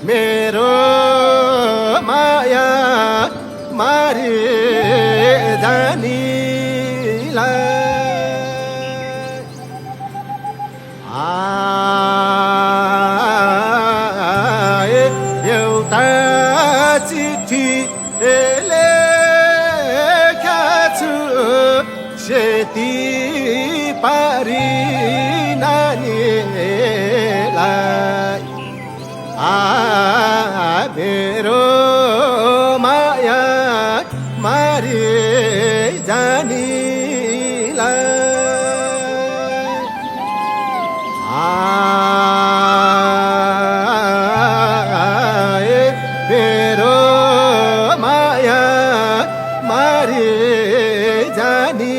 मेरो माया मारे जानीलाई एउटा चिठी लेखेका छु सेती पारी नानीलाई मेरो माया मारे जानीलाई मेरो माया मारे जानीलाई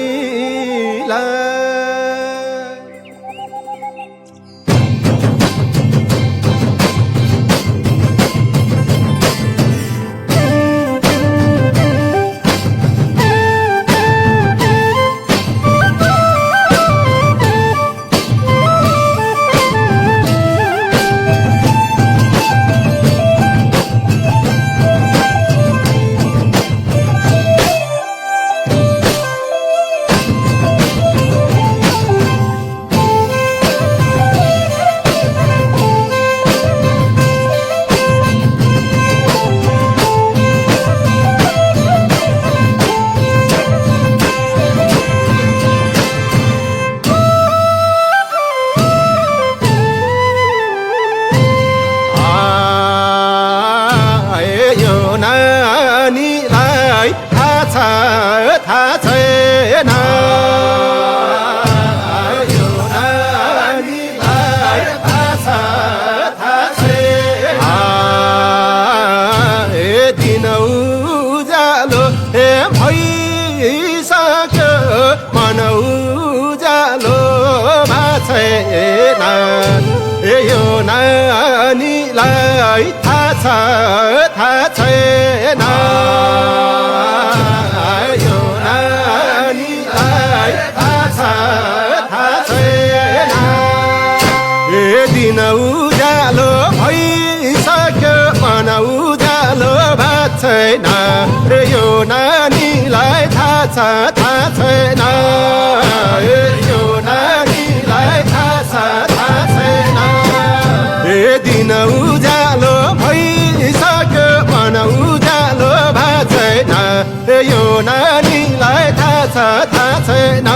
नानीलाई थाहा छैन यो नानीलाई थाहा छैन दिन उज्यालो भइसक्यो मन उज्यालोमा छैन यो नानीलाई थाहा छैन यो नानीलाई थाहा छैन दिन उज्यालो भइसक्यो मन उज्यालो भएको छैन यो नानीलाई थाहा छैन यो नानीलाई थाहा छैन दिन उज्यालो भइसक्यो मन उज्यालो भएको छैन यो नानीलाई थाहा छैन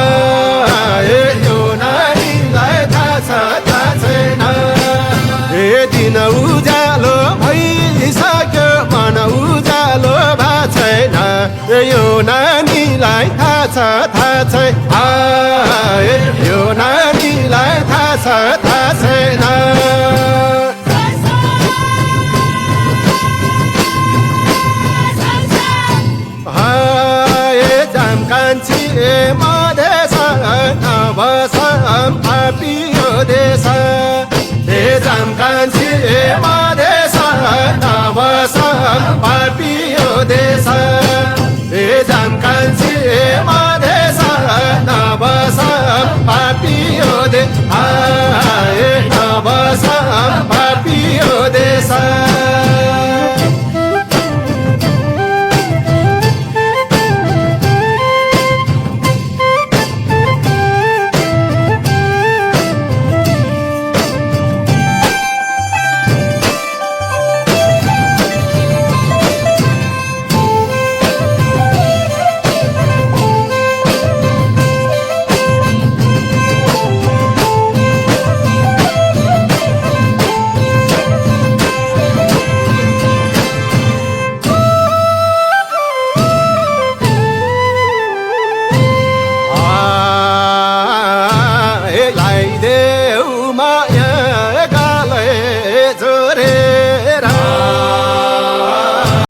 यो नानीलाई थाहा छैन दिन उज्यालो भइसक्यो मन उज्यालो भएको छैन यो नानीलाई थाहा छैन यो नानीलाई थाहा छैन कान्छी मधेस नबसम पापियो देश